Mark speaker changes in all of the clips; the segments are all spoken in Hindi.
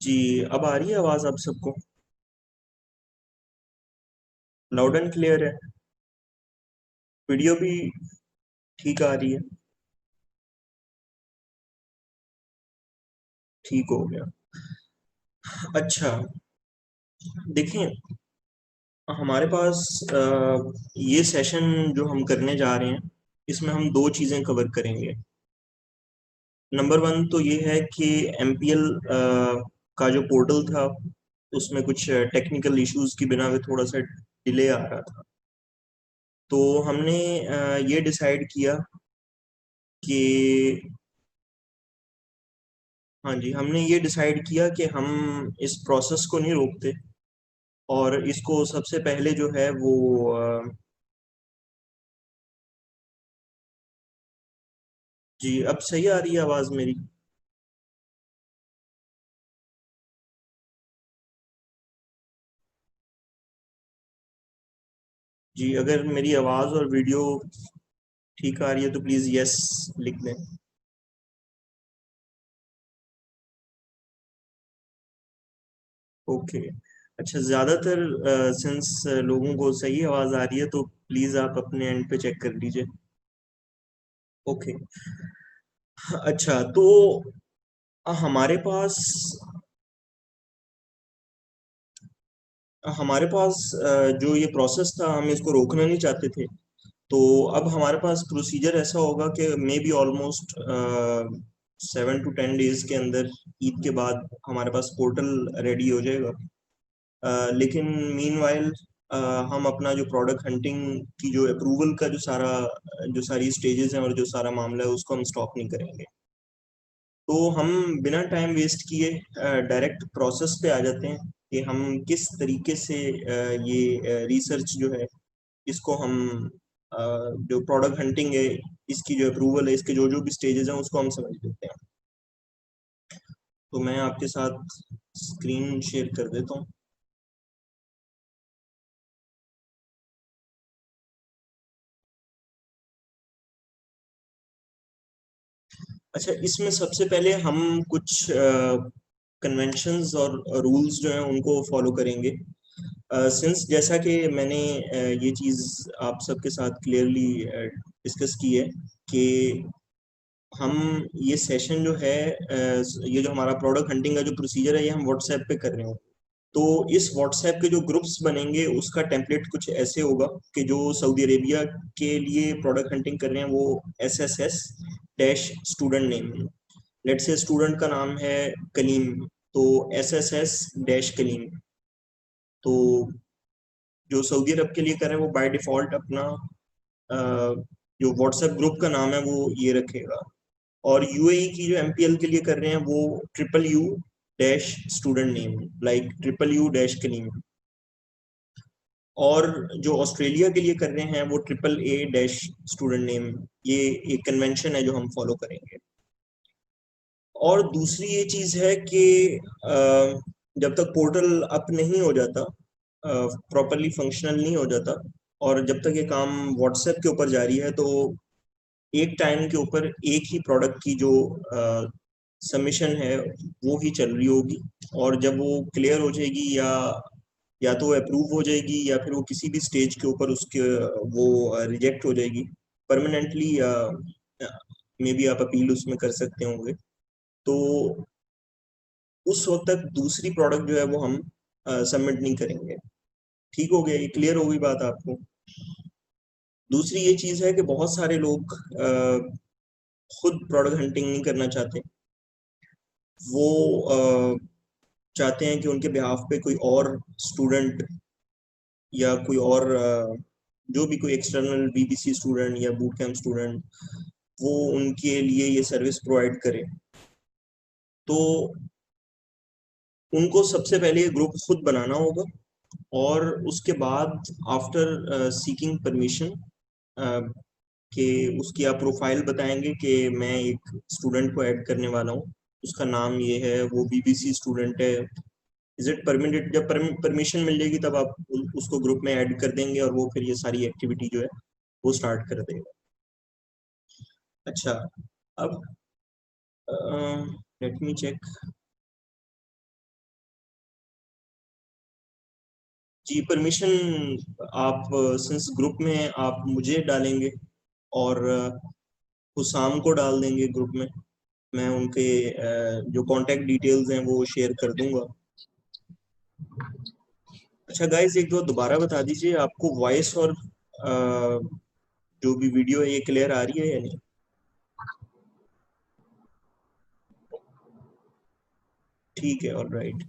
Speaker 1: जी। अब आ रही है आवाज आप सबको? लाउड एंड क्लियर है। वीडियो भी ठीक आ रही है। ठीक हो गया। अच्छा, देखिए, हमारे पास ये सेशन जो हम करने जा रहे हैं, इसमें हम दो चीजें कवर करेंगे। नंबर वन तो ये है कि एमपीएल का जो पोर्टल था, उसमें कुछ टेक्निकल इश्यूज की बिना पे थोड़ा सा डिले आ रहा था। तो हमने ये डिसाइड किया कि हाँ जी, हमने ये डिसाइड किया कि हम इस प्रोसेस को नहीं रोकते, और इसको सबसे पहले जो है वो जी, अब सही आ रही है आवाज़ मेरी? जी, अगर मेरी आवाज़ और वीडियो ठीक आ रही है तो प्लीज़ यस लिख दें। ओके। अच्छा, ज़्यादातर सिंस लोगों को सही आवाज़ आ रही है तो प्लीज़ आप अपने एंड पे चेक कर लीजिए। ओके। अच्छा, तो हमारे पास हमारे पास जो ये प्रोसेस था, हम इसको रोकना नहीं चाहते थे। तो अब हमारे पास प्रोसीजर ऐसा होगा कि may be almost 7 to 10 days के अंदर, ईद के बाद हमारे पास पोर्टल रेडी हो जाएगा। लेकिन मीनवाइल हम अपना जो प्रोडक्ट हंटिंग की जो अप्रूवल का जो सारी स्टेजेस हैं और जो सारा मामला है, उसको हम स्टॉप नहीं करेंगे। तो हम बिना टाइम वेस्ट किए डायरेक्ट प्रोसेस पे आ जाते हैं कि हम किस तरीके से ये रिसर्च जो है, इसको हम जो प्रोडक्ट हंटिंग है, इसकी जो अप्रूवल है, इसके जो जो भी स्टेजेस हैं, उसको हम समझ लेते हैं। तो मैं आपके साथ स्क्रीन शेयर कर देता हूँ। अच्छा, इसमें सबसे पहले हम कुछ कन्वेंशंस और रूल्स जो हैं उनको फॉलो करेंगे। सिंस जैसा कि मैंने ये चीज़ आप सबके साथ क्लियरली डिस्कस की है कि हम ये सेशन जो है, ये जो हमारा प्रोडक्ट हंटिंग का जो प्रोसीजर है, ये हम व्हाट्सएप पे कर रहे हो। तो इस व्हाट्सएप के जो ग्रुप्स बनेंगे, उसका टेम्पलेट कुछ ऐसे होगा कि जो सऊदी अरेबिया के लिए प्रोडक्ट हंटिंग कर रहे हैं, वो SSS dash student name, let's say student का नाम है कलीम, तो SSS डैश कलीम। तो जो सऊदी अरब के लिए कर रहे हैं, वो बाय डिफॉल्ट अपना अ, जो व्हाट्सएप ग्रुप का नाम है वो ये रखेगा। और यूएई की जो एमपीएल के लिए कर रहे हैं, वो UU dash student name, like UU dash Kaleem. और जो ऑस्ट्रेलिया के लिए कर रहे हैं, वो AAA डैश स्टूडेंट नेम। ये एक कन्वेंशन है जो हम फॉलो करेंगे। और दूसरी ये चीज है कि जब तक पोर्टल अप नहीं हो जाता, प्रॉपरली फंक्शनल नहीं हो जाता, और जब तक ये काम व्हाट्सएप के ऊपर जारी है, तो एक टाइम के ऊपर एक ही प्रोडक्ट की जो सबमिशन है, वो ही चल रही होगी। और जब वो क्लियर हो जाएगी, या तो अप्रूव हो जाएगी, या फिर वो किसी भी स्टेज के ऊपर उसके वो रिजेक्ट हो जाएगी परमानेंटली, या मे बी आप अपील उसमें कर सकते होंगे। तो उस वक्त तक दूसरी प्रोडक्ट जो है वो हम सबमिट नहीं करेंगे। ठीक हो गया? ये क्लियर हो गई बात आपको? दूसरी ये चीज है कि बहुत सारे लोग खुद प्रोडक्ट हंटिंग नहीं करना चाहते। वो चाहते हैं कि उनके बिहाफ पे कोई और स्टूडेंट, या कोई और जो भी कोई एक्सटर्नल बीबीसी स्टूडेंट या बूट कैंप स्टूडेंट, वो उनके लिए ये सर्विस प्रोवाइड करे। तो उनको सबसे पहले ये ग्रुप खुद बनाना होगा, और उसके बाद आफ्टर सीकिंग परमिशन कि उसकी आप प्रोफाइल बताएंगे कि मैं एक स्टूडेंट को ऐड करने वाला हूँ, उसका नाम ये है, वो बीबीसी स्टूडेंट है। Is it permitted? जब परमिशन मिल जाएगी, तब आप उसको ग्रुप में ऐड कर देंगे, और वो फिर ये सारी एक्टिविटी जो है वो स्टार्ट कर देगा। अच्छा, अब लेट मी चेक। जी, परमिशन आप सिंस ग्रुप में हैं, आप मुझे डालेंगे और हुसाम को डाल देंगे ग्रुप में। मैं उनके जो कांटेक्ट डिटेल्स हैं वो शेयर कर दूंगा। अच्छा गाइस, एक दो दोबारा बता दीजिए, आपको वॉइस और जो भी वीडियो है ये क्लियर आ रही है या नहीं? ठीक है, ऑल राइट।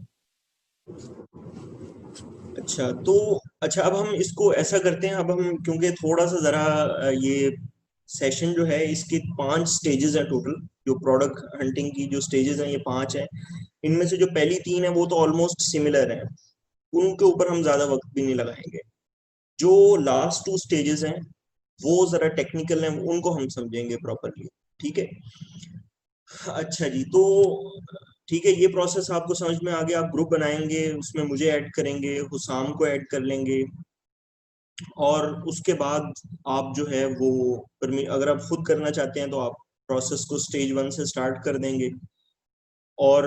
Speaker 1: अच्छा तो, अच्छा अब हम इसको ऐसा करते हैं, अब हम क्योंकि थोड़ा सा ज़रा ये सेशन जो है इसके 5 स्टेजेस हैं टोटल। जो प्रोडक्ट हंटिंग की जो स्टेजेस हैं ये 5 हैं। इनमें से जो पहली 3 है वो तो ऑलमोस्ट सिमिलर हैं, उनके ऊपर हम ज़्यादा वक्त भी नहीं लगाएंगे। जो लास्ट 2 स्टेजेस हैं वो ज़रा टेक्निकल हैं, उनको हम समझेंगे प्रॉपरली। ठीक है। अच्छा जी, तो ठीक है, ये प्रोसेस आपको समझ में आ गया। आप ग्रुप बनाएंगे, उसमें मुझे ऐड करेंगे, हुसाम को ऐड कर लेंगे, और उसके बाद आप जो है वो अगर आप खुद करना चाहते हैं तो आप प्रोसेस को स्टेज 1 से स्टार्ट कर देंगे। और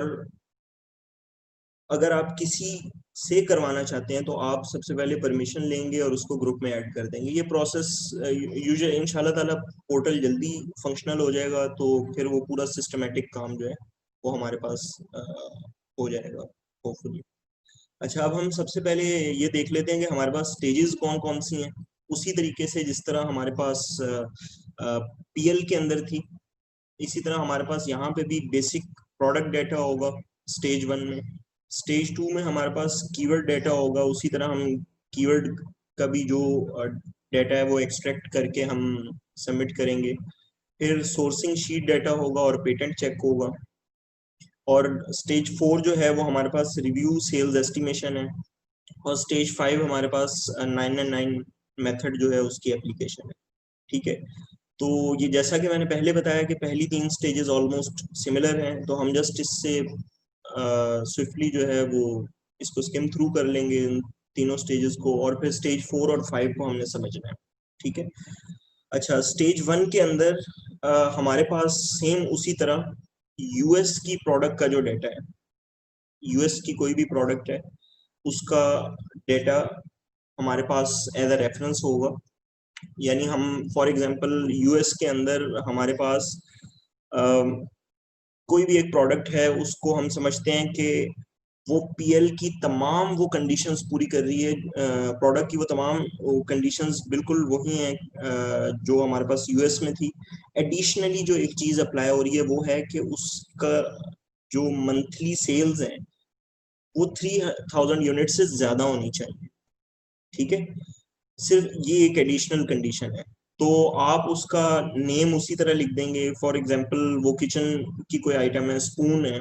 Speaker 1: अगर आप किसी से करवाना चाहते हैं तो आप सबसे पहले परमिशन लेंगे और उसको ग्रुप में ऐड कर देंगे। ये प्रोसेस यूजुअली इंशाल्लाह ताला पोर्टल जल्दी फंक्शनल हो जाएगा, तो फिर वो पूरा सिस्टमेटिक काम जो है वो हमारे पास हो जाएगा होपफुली। अच्छा, अब हम सबसे पहले ये देख लेते हैं कि हमारे पास स्टेजेस कौन कौन सी हैं। उसी तरीके से जिस तरह हमारे पास पीएल के अंदर थी, इसी तरह हमारे पास यहाँ पे भी बेसिक प्रोडक्ट डेटा होगा स्टेज 1 में। स्टेज 2 में हमारे पास कीवर्ड डेटा होगा, उसी तरह हम कीवर्ड का भी जो डेटा है वो एक्सट्रैक्ट करके हम सबमिट करेंगे। फिर सोर्सिंग शीट डाटा होगा और पेटेंट चेक होगा। और स्टेज 4 जो है वो हमारे पास रिव्यू सेल्स एस्टिमेशन है। और स्टेज 5 हमारे पास 999 मेथड जो है उसकी एप्लीकेशन है। ठीक है। तो ये जैसा कि मैंने पहले बताया कि पहली 3 स्टेजेस ऑलमोस्ट सिमिलर हैं, तो हम जस्ट इससे स्विफ्टली जो है वो इसको स्किम थ्रू कर लेंगे इन तीनों स्टेजेस को, और फिर स्टेज 4 और 5 को हमने समझना है। ठीक है। अच्छा, स्टेज 1 के अंदर हमारे पास सेम उसी तरह यूएस की प्रोडक्ट का जो डेटा है, यूएस की कोई भी प्रोडक्ट है उसका डेटा हमारे पास एज अ रेफरेंस होगा। यानी हम फॉर एग्जांपल यूएस के अंदर हमारे पास कोई भी एक प्रोडक्ट है, उसको हम समझते हैं कि वो पीएल की तमाम वो कंडीशंस पूरी कर रही है, प्रोडक्ट की वो तमाम कंडीशंस बिल्कुल वही हैं जो हमारे पास यूएस में थी। एडिशनली जो एक चीज़ अप्लाई हो रही है वो है कि उसका जो मंथली सेल्स हैं वो 3000 यूनिट से ज़्यादा होनी चाहिए। ठीक है। सिर्फ ये एक एडिशनल कंडीशन है। तो आप उसका नेम उसी तरह लिख देंगे। फॉर एग्जांपल वो किचन की कोई आइटम है, स्पून है,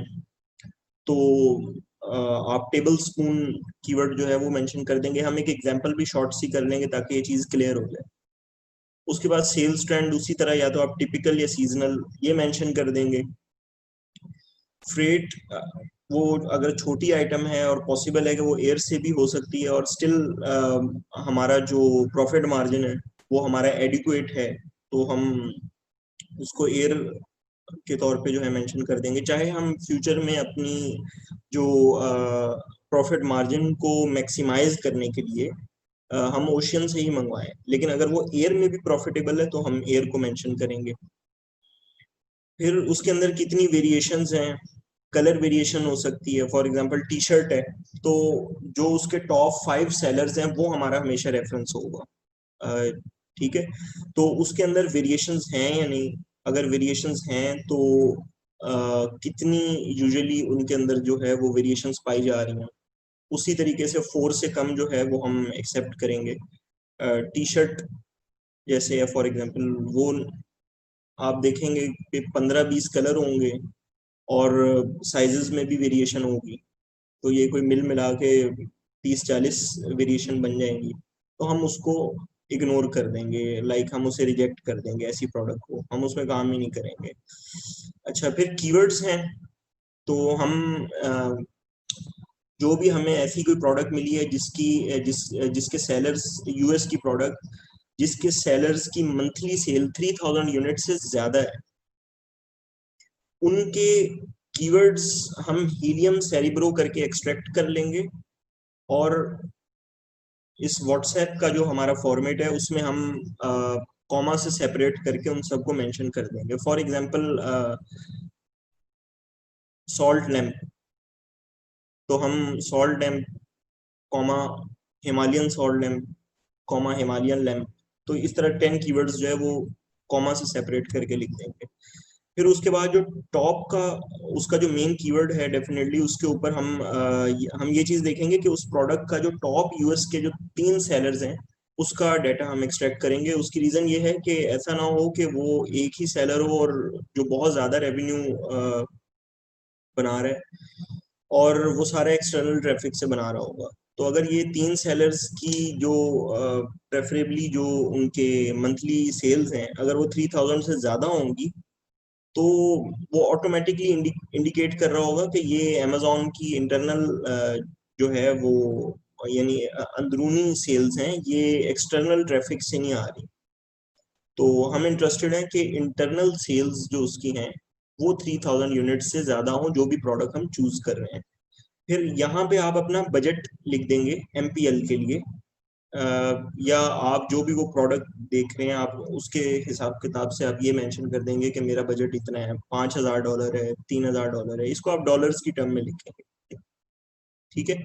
Speaker 1: तो आप टेबल स्पून कीवर्ड जो है वो मेंशन कर देंगे। हम एक एग्जांपल भी शॉर्ट सी कर लेंगे ताकि ये चीज़ क्लियर हो जाए। उसके बाद सेल्स ट्रेंड उसी तरह, या तो आप टिपिकल या सीजनल ये मेंशन कर देंगे। फ्रेट, वो अगर छोटी आइटम है और पॉसिबल है कि वो एयर से भी हो सकती है और स्टिल हमारा जो प्रॉफिट मार्जिन है वो हमारा एडिक्वेट है, तो हम उसको एयर के तौर पे जो है मेंशन कर देंगे। चाहे हम फ्यूचर में अपनी जो प्रॉफिट मार्जिन को मैक्सिमाइज करने के लिए हम ओशियन से ही मंगवाएं, लेकिन अगर वो एयर में भी प्रॉफिटेबल है तो हम एयर को मेंशन करेंगे। फिर उसके अंदर कितनी वेरिएशंस हैं, कलर वेरिएशन हो सकती है। फॉर एग्जांपल टी शर्ट है, तो जो उसके टॉप 5 सेलर्स हैं वो हमारा हमेशा रेफरेंस होगा। ठीक है। तो उसके अंदर वेरिएशंस हैं या नहीं, अगर वेरिएशंस हैं तो कितनी यूजुअली उनके अंदर जो है वो वेरिएशंस पाई जा रही हैं। उसी तरीके से 4 से कम जो है वो हम एक्सेप्ट करेंगे। टी शर्ट जैसे है फॉर एग्जांपल, वो आप देखेंगे कि 15-20 कलर होंगे और साइजेस में भी वेरिएशन होगी, तो ये कोई मिल मिला के 30-40 वेरिएशन बन जाएंगी, तो हम उसको इग्नोर कर देंगे, लाइक हम उसे रिजेक्ट कर देंगे, ऐसी प्रोडक्ट को हम उसमें काम ही नहीं करेंगे। अच्छा, फिर कीवर्ड्स हैं, तो हम जो भी हमें ऐसी कोई प्रोडक्ट मिली है जिसके सेलर्स, यूएस की प्रोडक्ट जिसके सेलर्स की मंथली सेल 3000 यूनिट से ज्यादा है, उनके कीवर्ड्स हम हीलियम सेरिब्रो करके एक्सट्रैक्ट कर लेंगे और इस व्हाट्सएप का जो हमारा फॉर्मेट है उसमें हम कॉमा से सेपरेट करके उन सबको मेंशन कर देंगे। फॉर एग्जांपल सॉल्ट लैम्प, तो हम salt lamp comma Himalayan salt lamp comma Himalayan lamp, तो इस तरह 10 कीवर्ड्स जो है वो कॉमा से सेपरेट करके लिख देंगे। फिर उसके बाद जो टॉप का उसका जो मेन कीवर्ड है, डेफिनेटली उसके ऊपर हम ये चीज देखेंगे कि उस प्रोडक्ट का जो टॉप यूएस के जो 3 सेलर्स हैं उसका डाटा हम एक्सट्रैक्ट करेंगे। उसकी रीजन ये है कि ऐसा ना हो कि वो एक ही सेलर हो और जो बहुत ज्यादा रेवेन्यू बना रहा है और वो सारा एक्सटर्नल ट्रैफिक से बना रहा होगा। तो अगर ये 3 सेलर्स की जो प्रेफरेबली जो उनके मंथली सेल्स हैं अगर वो 3000 से ज्यादा होंगी तो वो ऑटोमेटिकली इंडिकेट कर रहा होगा कि ये अमेजोन की इंटरनल जो है वो यानी अंदरूनी सेल्स हैं, ये एक्सटर्नल ट्रैफिक से नहीं आ रही। तो हम इंटरेस्टेड हैं कि इंटरनल सेल्स जो उसकी हैं वो 3000 यूनिट से ज्यादा हो जो भी प्रोडक्ट हम चूज कर रहे हैं। फिर यहाँ पे आप अपना बजट लिख देंगे एमपीएल के लिए, या आप जो भी वो प्रोडक्ट देख रहे हैं आप उसके हिसाब किताब से आप ये मेंशन कर देंगे कि मेरा बजट इतना है, $5000 है, $3000 है, इसको आप डॉलर्स की टर्म में लिखेंगे। ठीक है।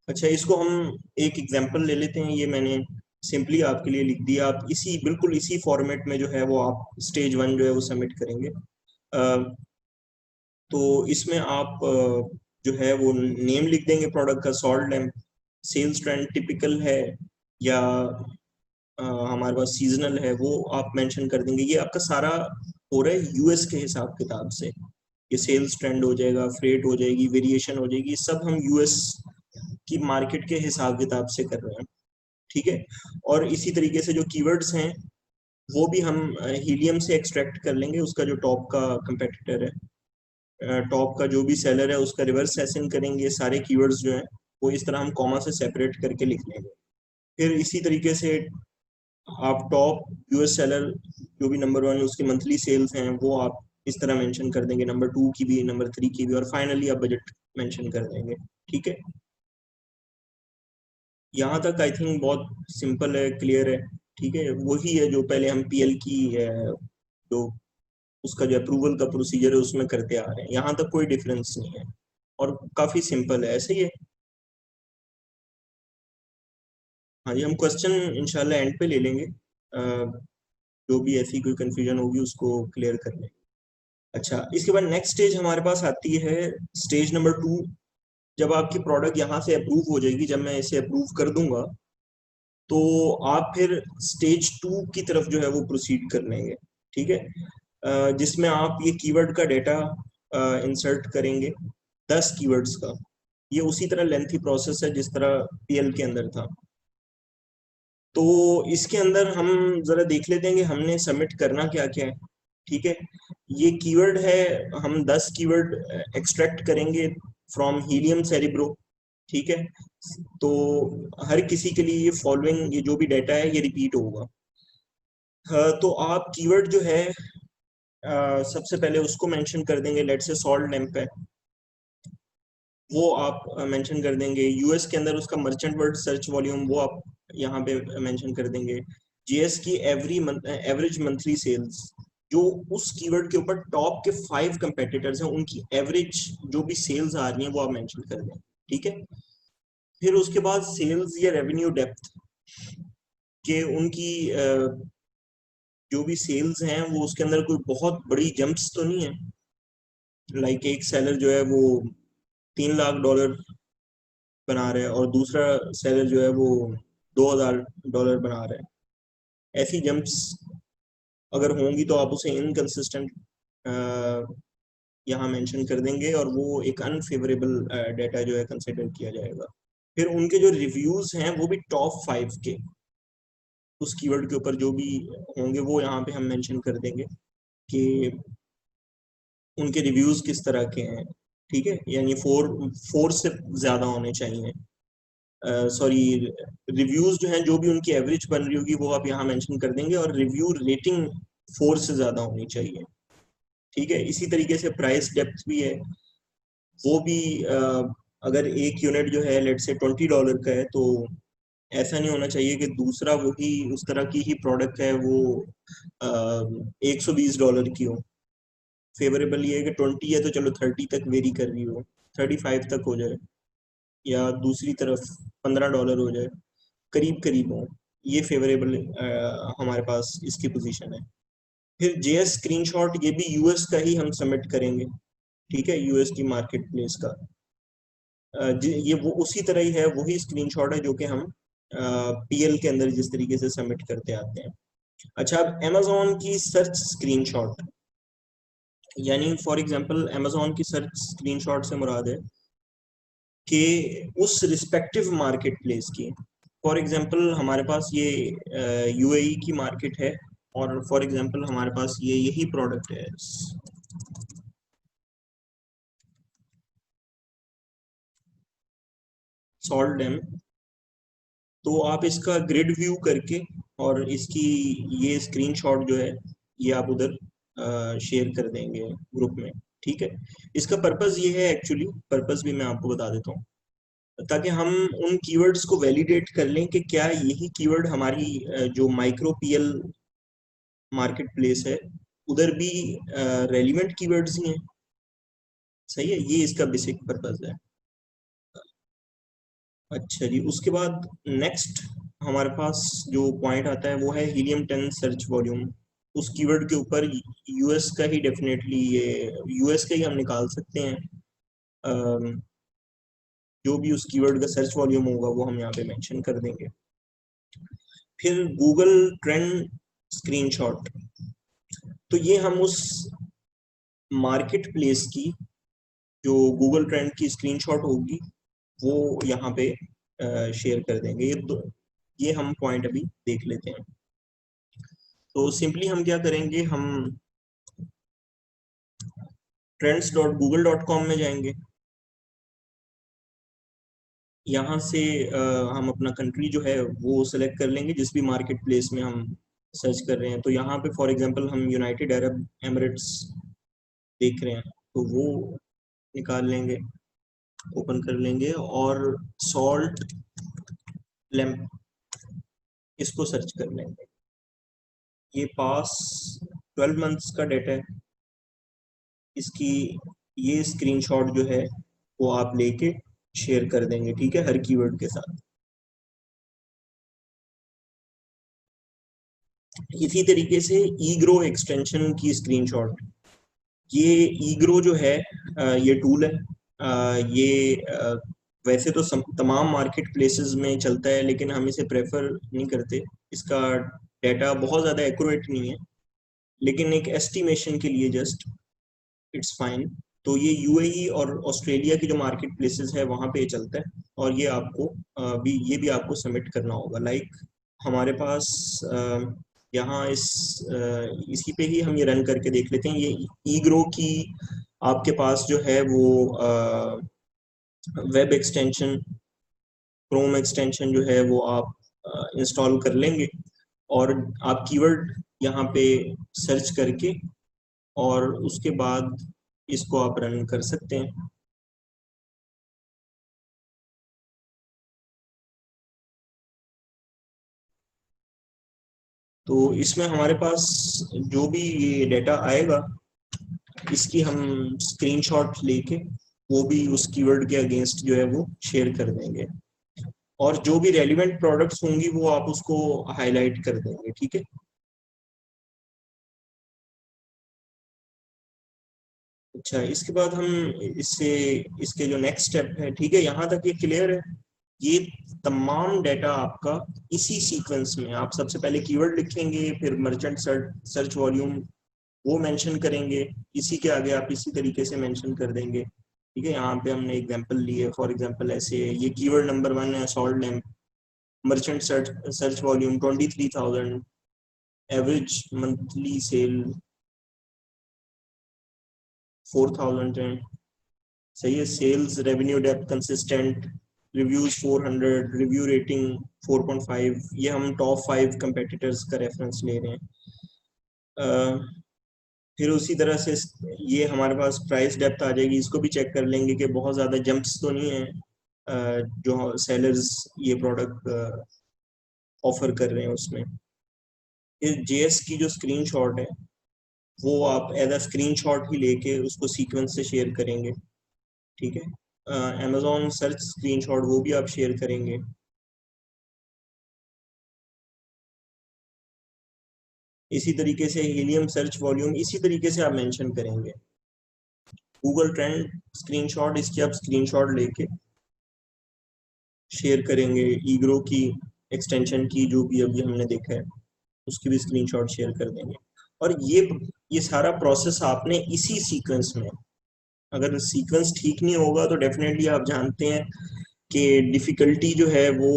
Speaker 1: अच्छा, इसको हम एक एग्जांपल ले लेते हैं। ये मैंने सिंपली आपके लिए लिख दिया, आप इसी बिल्कुल इसी फॉर्मेट में जो है वो आप स्टेज 1 जो है वो सबमिट करेंगे। तो इसमें आप जो है वो नेम लिख देंगे प्रोडक्ट का, salt lamp, sales trend typical है या हमारे पास सीजनल है वो आप मेंशन कर देंगे। ये आपका सारा हो रहा है यूएस के हिसाब किताब से। ये सेल्स ट्रेंड हो जाएगा, फ्रेट हो जाएगी, वेरिएशन हो जाएगी, सब हम यूएस की मार्केट के हिसाब किताब से कर रहे हैं। ठीक है। और इसी तरीके से जो कीवर्ड्स हैं वो भी हम हीलियम से एक्सट्रैक्ट कर लेंगे, उसका जो टॉप का कंपेटिटर है, टॉप का जो भी सेलर है उसका रिवर्स सेशन करेंगे, सारे कीवर्ड्स जो हैं वो इस तरह हम कॉमा से सेपरेट करके लिख लेंगे। फिर इसी तरीके से आप टॉप यूएस सेलर जो भी नंबर 1 है उसकी मंथली सेल्स हैं वो आप इस तरह मेंशन कर देंगे, नंबर 2 की भी, नंबर 3 की भी, और फाइनली आप बजट मेंशन कर देंगे। ठीक है। यहाँ तक आई थिंक बहुत सिंपल है, क्लियर है। ठीक है, वही है जो पहले हम पीएल की जो उसका जो अप्रूवल का प्रोसीजर है उसमें करते आ रहे हैं। यहाँ तक कोई डिफरेंस नहीं है और काफी सिंपल है, ऐसे ही है। हाँ जी, हम क्वेश्चन इंशाल्लाह एंड पे ले लेंगे, जो भी ऐसी कोई कंफ्यूजन होगी उसको क्लियर कर लेंगे। अच्छा, इसके बाद नेक्स्ट स्टेज हमारे पास आती है, स्टेज नंबर 2। जब आपकी प्रोडक्ट यहाँ से अप्रूव हो जाएगी, जब मैं इसे अप्रूव कर दूंगा तो आप फिर स्टेज 2 की तरफ जो है वो प्रोसीड कर लेंगे। ठीक है। जिसमें आप ये कीवर्ड का डेटा इंसर्ट करेंगे, 10 कीवर्ड्स का। ये उसी तरह लेंथी प्रोसेस है जिस तरह पीएल के अंदर था। तो इसके अंदर हम जरा देख लेते हैं कि हमने सबमिट करना क्या क्या है। ठीक है। ये कीवर्ड है, हम 10 कीवर्ड एक्सट्रैक्ट करेंगे फ्रॉम हीलियम सेरिब्रो। ठीक है। तो हर किसी के लिए ये फॉलोइंग, ये जो भी डाटा है ये रिपीट होगा। तो आप कीवर्ड जो है सबसे पहले उसको मेंशन कर देंगे, लेट से सॉल्ट लैम्प है, वो आप मेंशन कर देंगे। यूएस के अंदर उसका मर्चेंट वर्ड सर्च वॉल्यूम वो आप यहाँ पे मेंशन कर देंगे। जीएस की एवरेज मंथली सेल्स, जो उस कीवर्ड के ऊपर टॉप के 5 कंपेटिटर्स हैं उनकी एवरेज जो भी सेल्स आ रही हैं वो आप मेंशन कर दें। ठीक है। फिर उसके बाद सेल्स या रेवेन्यू डेप्थ के उनकी जो भी सेल्स हैं वो उसके अंदर कोई बहुत बड़ी जंप्स तो नहीं है। लाइक एक सेलर जो है वो $3 लाख बना रहे हैं और दूसरा सेलर जो है वो $2000 बना रहे हैं। ऐसी जंप्स अगर होंगी तो आप उसे इनकंसिस्टेंट यहाँ मेंशन कर देंगे और वो एक अनफेवरेबल डाटा जो है कंसिडर किया जाएगा। फिर उनके जो रिव्यूज हैं वो भी टॉप 5 के उस कीवर्ड के ऊपर जो भी होंगे वो यहाँ पे हम मेंशन कर देंगे कि उनके रिव्यूज किस तरह के हैं। ठीक है, यानी 4 से ज्यादा होने चाहिए। सॉरी, रिव्यूज जो हैं जो भी उनकी एवरेज बन रही होगी वो आप यहाँ मेंशन कर देंगे और रिव्यू रेटिंग 4 से ज्यादा होनी चाहिए। ठीक है। इसी तरीके से प्राइस डेप्थ भी है, वो भी अगर एक यूनिट जो है लेट से $20 का है, तो ऐसा नहीं होना चाहिए कि दूसरा वही उस तरह की ही प्रोडक्ट है वो $120 की हो। फेवरेबल ये है कि 20 है तो चलो 30 तक वेरी कर रही हो, 35 तक हो जाए, या दूसरी तरफ $15 हो जाए, करीब करीब हो। ये फेवरेबल हमारे पास इसकी पोजीशन है। फिर जेएस स्क्रीनशॉट, ये भी यूएस का ही हम सबमिट करेंगे, ठीक है, यूएस की मार्केट प्लेस का। ये वो उसी तरह ही है, वही स्क्रीनशॉट है जो कि हम पीएल के अंदर जिस तरीके से सबमिट करते आते हैं। अच्छा, अब अमेजोन की सर्च स्क्रीनशॉट, यानी फॉर एग्जांपल अमेजोन की सर्च स्क्रीनशॉट से मुराद है कि उस रिस्पेक्टिव मार्केट प्लेस की, फॉर एग्जांपल हमारे पास ये यूएई की मार्केट है, और फॉर एग्जांपल हमारे पास ये यही प्रोडक्ट है सॉल्ट डैम। तो आप इसका ग्रिड व्यू करके और इसकी ये स्क्रीनशॉट जो है ये आप उधर शेयर कर देंगे ग्रुप में, ठीक है। इसका पर्पस ये है, एक्चुअली पर्पस भी मैं आपको बता देता हूँ, ताकि हम उन कीवर्ड्स को वैलिडेट कर लें कि क्या यही कीवर्ड हमारी जो माइक्रो पीएल मार्केट प्लेस है उधर भी रेलिवेंट कीवर्ड्स ही हैं। सही है, ये इसका बेसिक पर्पस है। अच्छा जी, उसके बाद नेक्स्ट हमारे पास जो पॉइंट आता है वो है हीलियम 10 सर्च वॉल्यूम। उस कीवर्ड के ऊपर यूएस का ही डेफिनेटली, ये यूएस का ही हम निकाल सकते हैं। जो भी उस कीवर्ड का सर्च वॉल्यूम होगा वो हम यहाँ पे मेंशन कर देंगे। फिर गूगल ट्रेंड स्क्रीनशॉट, तो ये हम उस मार्केट प्लेस की जो गूगल ट्रेंड की स्क्रीनशॉट होगी वो यहाँ पे शेयर कर देंगे। ये हम पॉइंट अभी देख लेते हैं। तो सिंपली हम क्या करेंगे, हम trends.google.com में जाएंगे। यहाँ से हम अपना कंट्री जो है वो सिलेक्ट कर लेंगे जिस भी मार्केट प्लेस में हम सर्च कर रहे हैं। तो यहाँ पे फॉर एग्जांपल हम यूनाइटेड अरब एमिरेट्स देख रहे हैं, तो वो निकाल लेंगे, ओपन कर लेंगे, और सॉल्ट लैम्प इसको सर्च कर लेंगे। ये पास 12 मंथ्स का डेटा है, इसकी ये स्क्रीनशॉट जो है वो आप लेके शेयर कर देंगे, ठीक है, हर कीवर्ड के साथ। इसी तरीके से ईग्रो एक्सटेंशन की स्क्रीनशॉट, ये ईग्रो जो है ये टूल है, ये वैसे तो तमाम मार्केट प्लेसेस में चलता है, लेकिन हम इसे प्रेफर नहीं करते, इसका डाटा बहुत ज़्यादा एक्यूरेट नहीं है, लेकिन एक एस्टिमेशन के लिए जस्ट इट्स फाइन। तो ये यूएई और ऑस्ट्रेलिया की जो मार्केट प्लेसेस है वहाँ पे चलता है, और ये आपको ये भी आपको सबमिट करना होगा। लाइक हमारे पास यहाँ इसी पे ही हम ये रन करके देख लेते हैं। ये ईग्रो की आपके पास जो है वो वेब एक्सटेंशन, क्रोम एक्सटेंशन जो है वो आप इंस्टॉल कर लेंगे, और आप कीवर्ड यहाँ पे सर्च करके और उसके बाद इसको आप रन कर सकते हैं। तो इसमें हमारे पास जो भी ये डाटा आएगा इसकी हम स्क्रीनशॉट लेके वो भी उस कीवर्ड के अगेंस्ट जो है वो शेयर कर देंगे, और जो भी रेलिवेंट प्रोडक्ट्स होंगी वो आप उसको हाईलाइट कर देंगे, ठीक है। अच्छा, इसके बाद हम इससे इसके जो नेक्स्ट स्टेप है, ठीक है, यहाँ तक ये क्लियर है। ये तमाम डाटा आपका इसी सीक्वेंस में, आप सबसे पहले कीवर्ड लिखेंगे, फिर मर्चेंट सर्च वॉल्यूम वो मेंशन करेंगे, इसी के आगे आप इसी तरीके से मेंशन कर देंगे, ठीक है। यहाँ पे हमने एग्जांपल लिए, फॉर एग्जांपल ऐसे ये कीवर्ड नंबर 1 है salt lamp, merchant search volume 23,000, average monthly sale 4,000 है, सही है। Sales revenue depth consistent, reviews 400, review rating 4.5। ये हम टॉप 5 कंपेटिटर्स का रेफरेंस ले रहे हैं। फिर उसी तरह से ये हमारे पास प्राइस डेप्थ आ जाएगी, इसको भी चेक कर लेंगे कि बहुत ज़्यादा जंप्स तो नहीं है जो सेलर्स ये प्रोडक्ट ऑफर कर रहे हैं उसमें। फिर जेएस की जो स्क्रीनशॉट है वो आप एज अ स्क्रीनशॉट ही लेके उसको सीक्वेंस से शेयर करेंगे, ठीक है। अमेजोन सर्च स्क्रीनशॉट वो भी आप शेयर करेंगे। इसी तरीके से हीलियम सर्च वॉल्यूम इसी तरीके से आप मेंशन करेंगे। गूगल ट्रेंड स्क्रीनशॉट, इसकी आप स्क्रीनशॉट लेके शेयर करेंगे। ईग्रो की एक्सटेंशन की जो भी अभी हमने देखा है उसकी भी स्क्रीनशॉट शेयर कर देंगे। और ये सारा प्रोसेस आपने इसी सीक्वेंस में, अगर सीक्वेंस ठीक नहीं होगा तो डेफिनेटली आप जानते हैं कि डिफिकल्टी जो है वो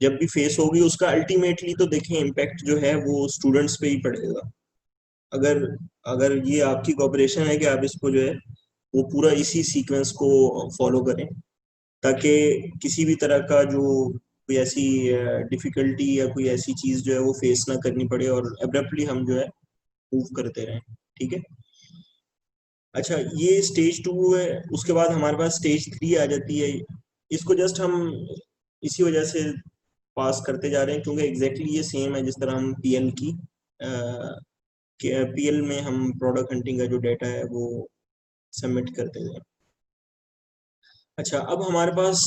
Speaker 1: जब भी फेस होगी उसका अल्टीमेटली तो देखें इम्पैक्ट जो है वो स्टूडेंट्स पे ही पड़ेगा। अगर अगर ये आपकी कॉपरेशन है कि आप इसको जो है वो पूरा इसी सीक्वेंस को फॉलो करें, ताकि किसी भी तरह का जो कोई ऐसी डिफिकल्टी या कोई ऐसी चीज जो है वो फेस ना करनी पड़े और एब्रप्टली हम जो है मूव करते रहें, ठीक है। अच्छा, ये स्टेज 2 है। उसके बाद हमारे पास स्टेज 3 आ जाती है। इसको जस्ट हम इसी वजह से पास करते जा रहे हैं क्योंकि एग्जैक्टली ये सेम है जिस तरह हम पीएल की पीएल में हम प्रोडक्ट हंटिंग का जो डाटा है वो सबमिट करते थे। अच्छा, अब हमारे पास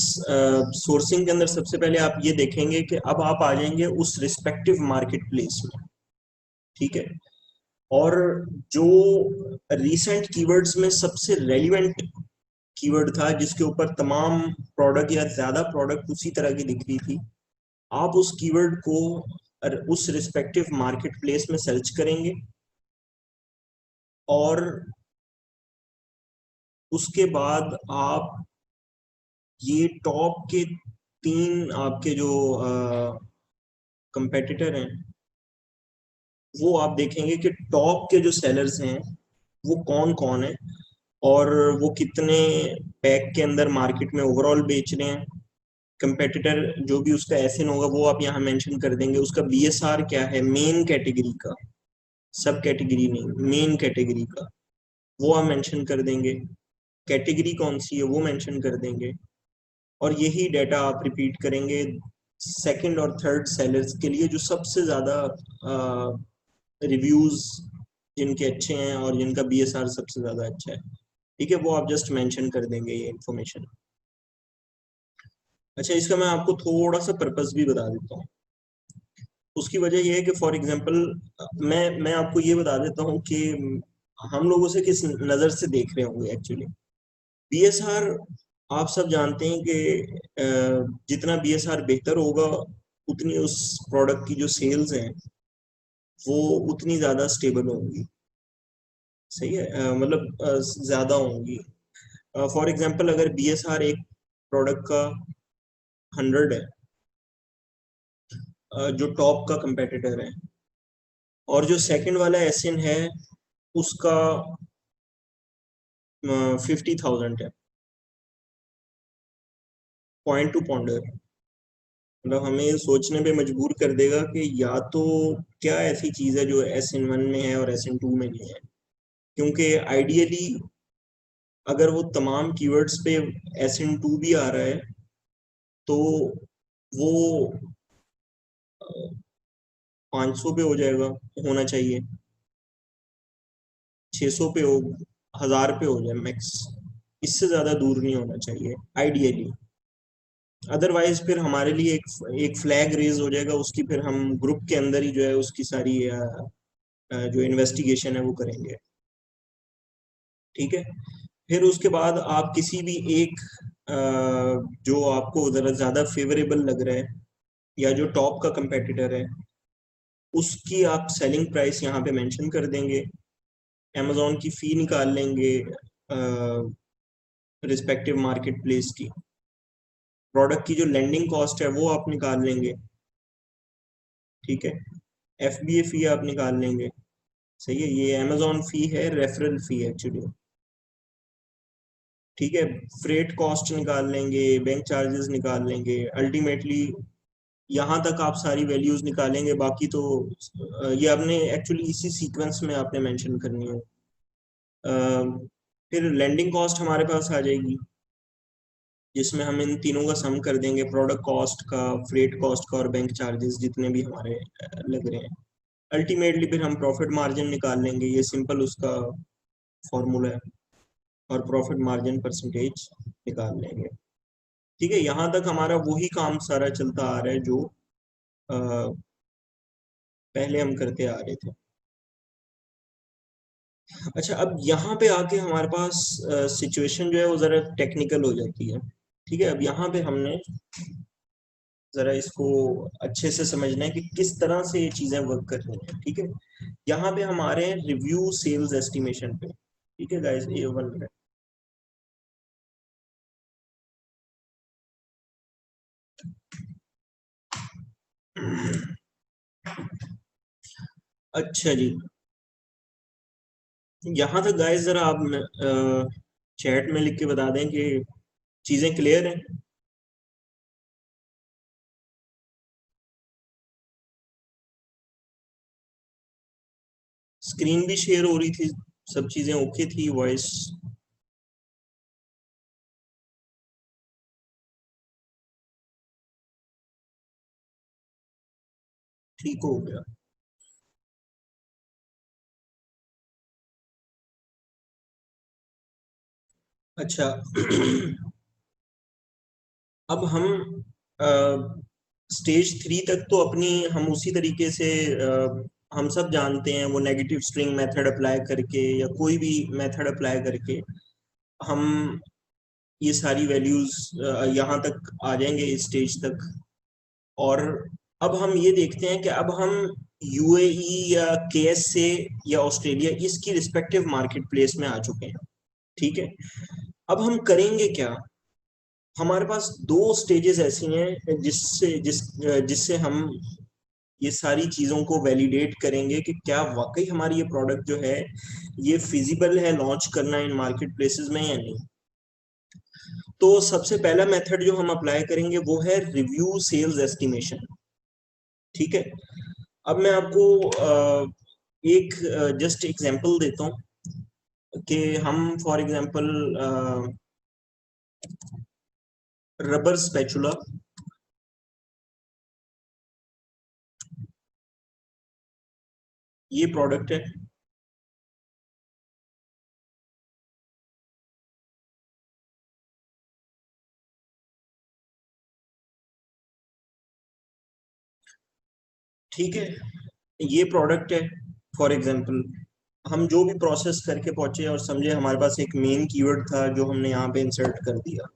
Speaker 1: सोर्सिंग के अंदर सबसे पहले आप ये देखेंगे कि अब आप आ जाएंगे उस रिस्पेक्टिव मार्केट प्लेस में, ठीक है। और जो रीसेंट कीवर्ड्स में सबसे रेलिवेंट कीवर्ड था जिसके ऊपर तमाम प्रोडक्ट या ज्यादा प्रोडक्ट उसी तरह की दिख रही थी, आप उस कीवर्ड को उस रिस्पेक्टिव मार्केट प्लेस में सर्च करेंगे और उसके बाद आप ये टॉप के 3 आपके जो कंपेटिटर हैं वो आप देखेंगे कि टॉप के जो सेलर्स हैं वो कौन कौन है और वो कितने पैक के अंदर मार्केट में ओवरऑल बेच रहे हैं। कंपेटिटर जो भी उसका एसएन होगा वो आप यहाँ मेंशन कर देंगे। उसका बीएसआर क्या है मेन कैटेगरी का, सब कैटेगरी नहीं, मेन कैटेगरी का, वो आप मेंशन कर देंगे। कैटेगरी कौन सी है वो मेंशन कर देंगे। और यही डाटा आप रिपीट करेंगे सेकंड और थर्ड सेलर्स के लिए जो सबसे ज़्यादा रिव्यूज जिनके अच्छे हैं और जिनका बीएसआर सबसे ज़्यादा अच्छा है, ठीक है। वो आप जस्ट मेंशन कर देंगे ये इन्फॉर्मेशन। अच्छा, इसका मैं आपको थोड़ा सा पर्पस भी बता देता हूँ। उसकी वजह यह है कि फॉर एग्जांपल मैं आपको ये बता देता हूँ कि हम लोगों से किस नज़र से देख रहे होंगे एक्चुअली। बीएसआर आप सब जानते हैं कि जितना बीएसआर बेहतर होगा उतनी उस प्रोडक्ट की जो सेल्स हैं वो उतनी ज़्यादा स्टेबल होंगी, सही है। मतलब ज़्यादा होंगी। फॉर एग्जांपल अगर बीएसआर एक प्रोडक्ट का 100 है, जो टॉप का कंपेटिटर है, और जो सेकंड वाला एसएन है उसका 50,000 है, पॉइंट टू पॉन्डर, मतलब हमें सोचने पे मजबूर कर देगा कि या तो क्या ऐसी चीज है जो SN1 में है और SN2 में नहीं है। क्योंकि आइडियली अगर वो तमाम कीवर्ड्स पे SN2 भी आ रहा है तो वो 500 पे हो जाएगा, होना चाहिए 600 पे हो, 1000 पे हो जाए मैक्स, इससे ज्यादा दूर नहीं होना चाहिए आइडियली। अदरवाइज फिर हमारे लिए एक फ्लैग रेज हो जाएगा, उसकी फिर हम ग्रुप के अंदर ही जो है उसकी सारी जो इन्वेस्टिगेशन है वो करेंगे, ठीक है। फिर उसके बाद आप किसी भी एक जो आपको जरा ज्यादा फेवरेबल लग रहा है या जो टॉप का कंपेटिटर है उसकी आप सेलिंग प्राइस यहाँ पे मेंशन कर देंगे। अमेजोन की फी निकाल लेंगे रिस्पेक्टिव मार्केट प्लेस की। प्रोडक्ट की जो लैंडिंग कॉस्ट है वो आप निकाल लेंगे, ठीक है। FBA फी आप निकाल लेंगे, सही है। ये अमेजोन फी है, रेफरल फी एक्चुअली, ठीक है। फ्रेट कॉस्ट निकाल लेंगे, बैंक चार्जेस निकाल लेंगे। अल्टीमेटली यहाँ तक आप सारी वैल्यूज निकालेंगे, बाकी तो ये आपने एक्चुअली इसी सीक्वेंस में आपने मेंशन करनी है। फिर लैंडिंग कॉस्ट हमारे पास आ जाएगी, जिसमें हम इन तीनों का सम कर देंगे, प्रोडक्ट कॉस्ट का, फ्रेट कॉस्ट का और बैंक चार्जेस जितने भी हमारे लग रहे हैं। अल्टीमेटली फिर हम प्रॉफिट मार्जिन निकाल लेंगे, ये सिंपल उसका फॉर्मूला है, और प्रॉफिट मार्जिन परसेंटेज निकाल लेंगे। ठीक है, यहाँ तक हमारा वही काम सारा चलता आ रहा है जो पहले हम करते आ रहे थे। अच्छा, अब यहाँ पे आके हमारे पास सिचुएशन जो है वो जरा टेक्निकल हो जाती है। ठीक है, अब यहाँ पे हमने जरा इसको अच्छे से समझना है कि किस तरह से ये चीजें वर्क कर रही हैं। ठीक है, यहाँ पे हम आ रहे हैं रिव्यू सेल्स एस्टिमेशन पे। ठीक है गाइस, ये 1 मिनट। अच्छा जी, यहाँ तक गाइस जरा आप चैट में लिख के बता दें कि चीजें क्लियर हैं। स्क्रीन भी शेयर हो रही थी, सब चीजें ओके थी, वॉइस ठीक हो गया। अच्छा, अब हम स्टेज 3 तक तो अपनी हम उसी तरीके से हम सब जानते हैं, वो नेगेटिव स्ट्रिंग मेथड अप्लाई करके या कोई भी मेथड अप्लाई करके हम ये सारी वैल्यूज यहाँ तक आ जाएंगे, इस स्टेज तक। और अब हम ये देखते हैं कि अब हम यूएई या केएस से या ऑस्ट्रेलिया, इसकी रिस्पेक्टिव मार्केट प्लेस में आ चुके हैं। ठीक है, अब हम करेंगे क्या? हमारे पास दो स्टेजेस ऐसी हैं जिससे हम ये सारी चीजों को वैलिडेट करेंगे कि क्या वाकई हमारी ये प्रोडक्ट जो है ये फिजिबल है लॉन्च करना इन मार्केट प्लेसेस में या नहीं। तो सबसे पहला मेथड जो हम अप्लाई करेंगे वो है रिव्यू सेल्स एस्टिमेशन। ठीक है, अब मैं आपको एक जस्ट एग्जांपल देता हूँ कि हम फॉर एग्जांपल रबर स्पैचुला, ये प्रोडक्ट है। ठीक है, ये प्रोडक्ट है फॉर एग्जांपल। हम जो भी प्रोसेस करके पहुंचे और समझे, हमारे पास एक मेन कीवर्ड था जो हमने यहाँ पे इंसर्ट कर दिया।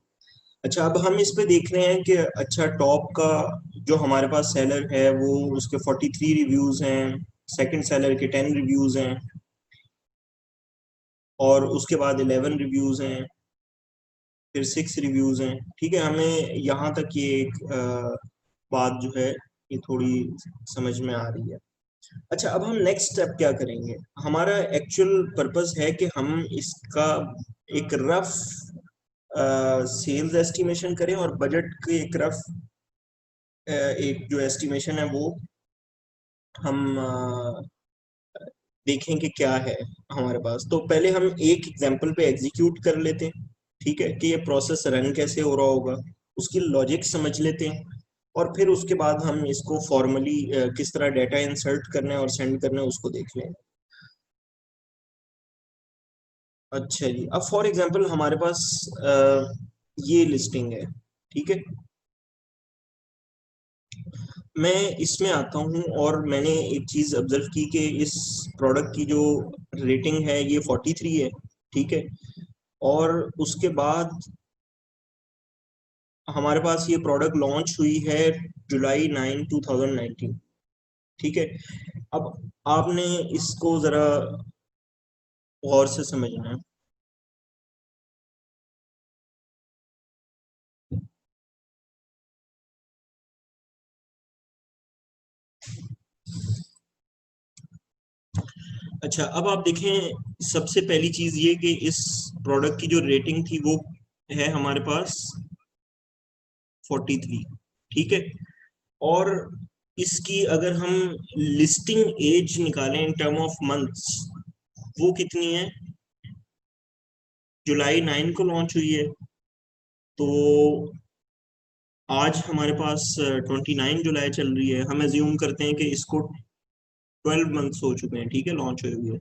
Speaker 1: अच्छा, अब हम इस पे देख रहे हैं कि अच्छा, टॉप का जो हमारे पास सेलर है वो उसके 43 रिव्यूज हैं, सेकंड सेलर के 10 रिव्यूज हैं, और उसके बाद 11 रिव्यूज हैं, फिर 6 रिव्यूज हैं। ठीक है, हमें यहाँ तक ये एक बात जो है ये थोड़ी समझ में आ रही है। अच्छा, अब हम नेक्स्ट स्टेप क्या करेंगे? हमारा एक्चुअल पर्पस है कि हम इसका एक रफ सेल्स एस्टिमेशन करें और बजट के एक रफ एक जो एस्टिमेशन है वो हम देखें कि क्या है हमारे पास। तो पहले हम एक एग्जांपल पे एग्जीक्यूट कर लेते हैं। ठीक है, कि ये प्रोसेस रन कैसे हो रहा होगा, उसकी लॉजिक समझ लेते हैं, और फिर उसके बाद हम इसको फॉर्मली किस तरह डाटा इंसर्ट करना है और सेंड करना है उसको देख लें। अच्छा जी, अब फॉर एग्जांपल हमारे पास ये लिस्टिंग है। ठीक है, मैं इसमें आता हूँ और मैंने एक चीज ऑब्जर्व की कि इस प्रोडक्ट की जो रेटिंग है ये 43 है। ठीक है, और उसके बाद हमारे पास ये प्रोडक्ट लॉन्च हुई है जुलाई 9, 2019। ठीक है, अब आपने इसको जरा गौर से समझना है। अच्छा, अब आप देखें, सबसे पहली चीज ये कि इस प्रोडक्ट की जो रेटिंग थी वो है हमारे पास 43। ठीक है, और इसकी अगर हम लिस्टिंग एज निकालें इन टर्म ऑफ मंथ्स, वो कितनी है? जुलाई 9 को लॉन्च हुई है, तो आज हमारे पास 29 जुलाई चल रही है। हम एज्यूम करते हैं कि इसको 12 मंथ्स हो चुके हैं, ठीक है, लॉन्च हुए हुए।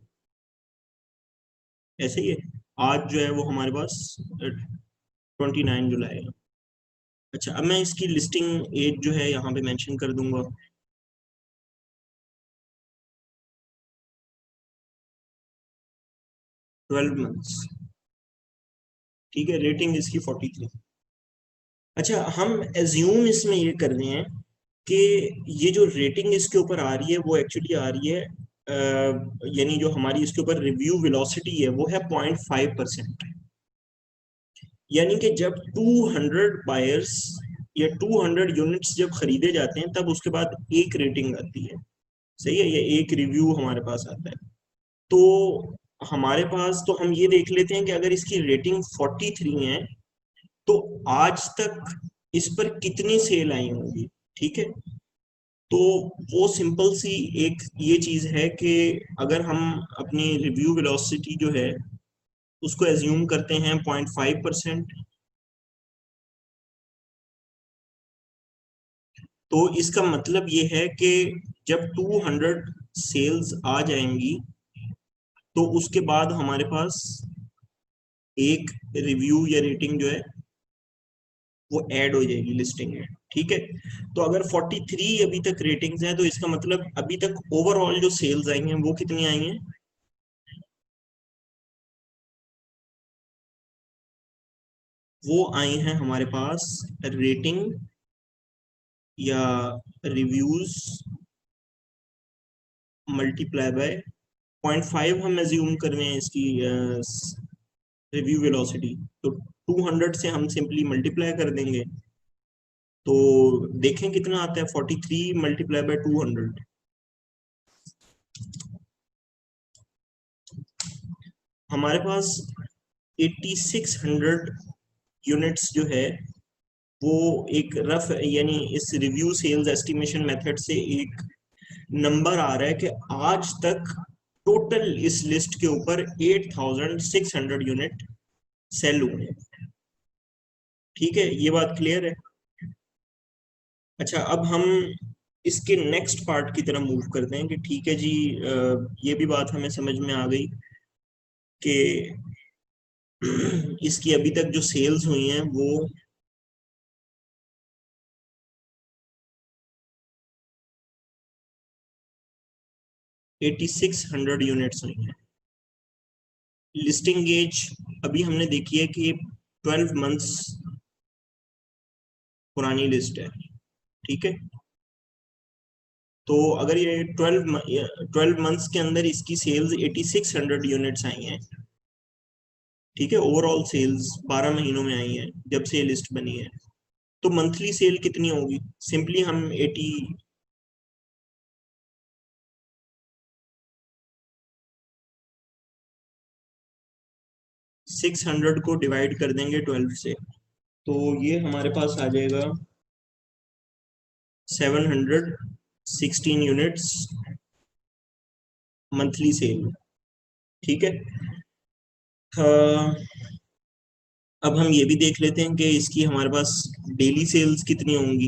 Speaker 1: ऐसे ही है, आज जो है वो हमारे पास 29 जुलाई है। अच्छा, अब मैं इसकी लिस्टिंग एज जो है यहाँ पे मेंशन कर दूंगा। 12 मंथ्स, ठीक है। रेटिंग इसकी 43। अच्छा, हम एज्यूम इसमें ये कर रहे हैं कि ये जो रेटिंग इसके ऊपर आ रही है वो एक्चुअली आ रही है यानी जो हमारी इसके ऊपर रिव्यू वेलोसिटी है वो है 0.5%। यानी कि जब 200 बायर्स या 200 यूनिट्स जब खरीदे जाते हैं तब उसके बाद एक रेटिंग आती है। सही है, ये एक रिव्यू हमारे पास आता है। तो हमारे पास, तो हम ये देख लेते हैं कि अगर इसकी रेटिंग 43 है तो आज तक इस पर कितनी सेल आई होंगी, ठीक है। तो वो सिंपल सी एक ये चीज है कि अगर हम अपनी रिव्यू वेलोसिटी जो है उसको एज्यूम करते हैं 0.5%, तो इसका मतलब ये है कि जब 200 सेल्स आ जाएंगी तो उसके बाद हमारे पास एक रिव्यू या रेटिंग जो है वो ऐड हो जाएगी लिस्टिंग में, ठीक है। तो अगर 43 अभी तक रेटिंग्स हैं तो इसका मतलब अभी तक ओवरऑल जो सेल्स आई हैं वो कितनी आई हैं? वो आई हैं हमारे पास रेटिंग या रिव्यूज मल्टीप्लाई बाय 0.5, हम एज्यूम कर रहे हैं इसकी रिव्यू वेलोसिटी। तो 200 से हम सिंपली मल्टीप्लाई कर देंगे, तो देखें कितना आता है। 43 मल्टीप्लाई बाय 200, हमारे पास 8600 यूनिट्स जो है वो एक रफ यानी इस रिव्यू सेल्स एस्टिमेशन मेथड से एक नंबर आ रहा है कि आज तक टोटल इस लिस्ट के ऊपर 8600 यूनिट सेल हुए हैं। ठीक है, ये बात क्लियर है। अच्छा, अब हम इसके नेक्स्ट पार्ट की तरफ मूव करते हैं कि ठीक है जी, ये भी बात हमें समझ में आ गई कि इसकी अभी तक जो सेल्स हुई हैं वो 8600 यूनिट्स हुई हैं। लिस्टिंग एज अभी हमने देखी है कि 12 मंथ्स पुरानी लिस्ट है, ठीक है। तो अगर ये 12 मंथ्स के अंदर इसकी सेल्स 8600 यूनिट्स आई हैं, ठीक है, ओवरऑल सेल्स 12 महीनों में आई हैं जब से ये लिस्ट बनी है, तो मंथली सेल कितनी होगी? सिंपली हम 600 को डिवाइड कर देंगे 12 से, तो ये हमारे पास आ जाएगा 716 यूनिट्स मंथली सेल, ठीक है। हाँ, अब हम ये भी देख लेते हैं कि इसकी हमारे पास डेली सेल्स कितनी होंगी,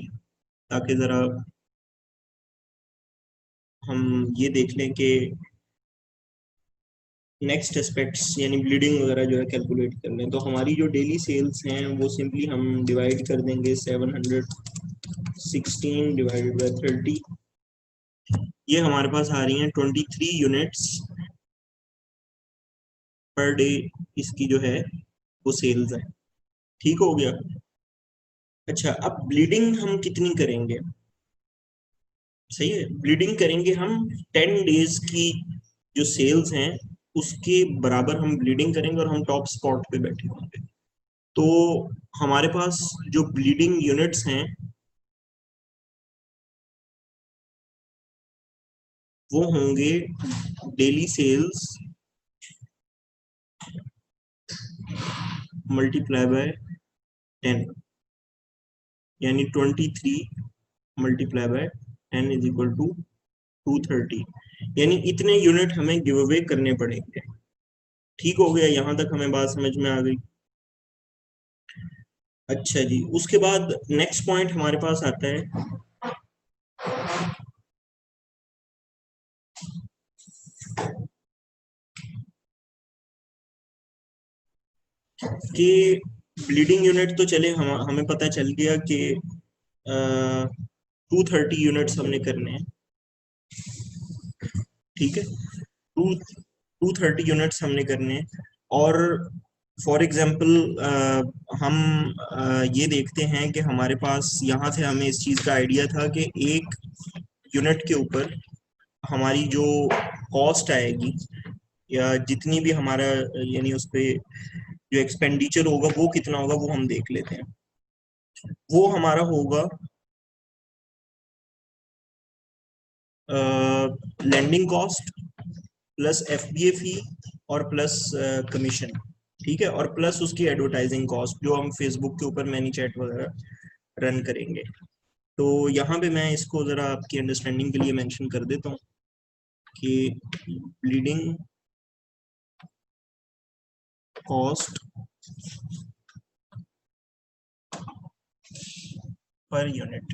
Speaker 1: ताकि जरा हम ये देख लें कि नेक्स्ट एस्पेक्ट्स यानी ब्लीडिंग वगैरह जो है कैलकुलेट कर लें। तो हमारी जो डेली सेल्स हैं वो सिंपली हम डिवाइड कर देंगे 716 डिवाइडेड बाय 30, ये हमारे पास आ रही हैं 23 यूनिट्स पर डे, इसकी जो है वो सेल्स है। ठीक हो गया। अच्छा, अब ब्लीडिंग हम कितनी करेंगे? सही है, ब्लीडिंग करेंगे हम 10 डेज की जो सेल्स हैं उसके बराबर हम ब्लीडिंग करेंगे और हम टॉप स्पॉट पे बैठे होंगे। तो हमारे पास जो ब्लीडिंग यूनिट्स हैं वो होंगे डेली सेल्स मल्टीप्लाई बाय 10, यानी 23 multiply by 10 is equal to 230, यानी इतने यूनिट हमें गिव अवे करने पड़ेंगे। ठीक हो गया, यहां तक हमें बात समझ में आ गई। अच्छा जी, उसके बाद नेक्स्ट पॉइंट हमारे पास आता है कि ब्लीडिंग यूनिट तो चले, हमें पता चल गया कि 230 यूनिट्स हमने करने हैं। ठीक है, 230 यूनिट्स हमने करने हैं। और फॉर एग्जांपल हम ये देखते हैं कि हमारे पास यहाँ से हमें इस चीज़ का आइडिया था कि एक यूनिट के ऊपर हमारी जो कॉस्ट आएगी या जितनी भी हमारा यानी उस पे जो एक्सपेंडिचर होगा वो कितना होगा, वो हम देख लेते हैं। वो हमारा होगा लैंडिंग कॉस्ट प्लस एफबीए फी और प्लस कमीशन। ठीक है, और प्लस उसकी एडवर्टाइजिंग कॉस्ट जो हम फेसबुक के ऊपर मैनी चैट वगैरह रन करेंगे। तो यहाँ पे मैं इसको ज़रा आपकी अंडरस्टैंडिंग के लिए मेंशन कर देता हूँ कि ब्लीडिंग कॉस्ट पर यूनिट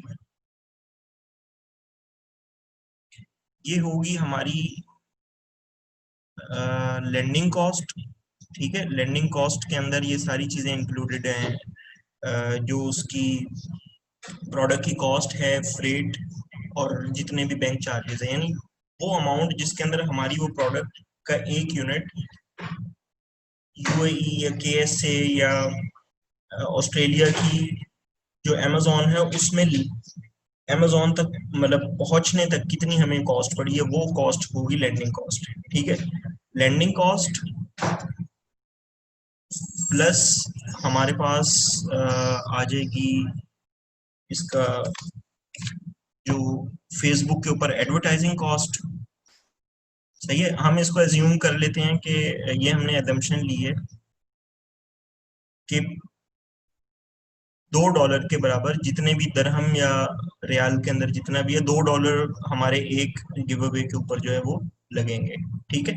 Speaker 1: ये होगी हमारी लैंडिंग कॉस्ट। ठीक है, लैंडिंग कॉस्ट के अंदर ये सारी चीज़ें इंक्लूडेड हैं, जो उसकी प्रोडक्ट की कॉस्ट है, फ्रेट और जितने भी बैंक चार्जेस हैं, यानी वो अमाउंट जिसके अंदर हमारी वो प्रोडक्ट का एक यूनिट यूएई या केएसए या ऑस्ट्रेलिया की जो अमेजोन है उसमें अमेजोन तक मतलब पहुंचने तक कितनी हमें कॉस्ट पड़ी है, वो कॉस्ट होगी लैंडिंग कॉस्ट। ठीक है, लैंडिंग कॉस्ट प्लस हमारे पास आ जाएगी इसका जो फेसबुक के ऊपर एडवर्टाइजिंग कॉस्ट। सही है, हम इसको एज्यूम कर लेते हैं कि ये हमने एजम्पशन ली है कि $2 के बराबर जितने भी दरहम या रियाल के अंदर जितना भी है, $2 हमारे एक गिव अवे के ऊपर जो है वो लगेंगे। ठीक है,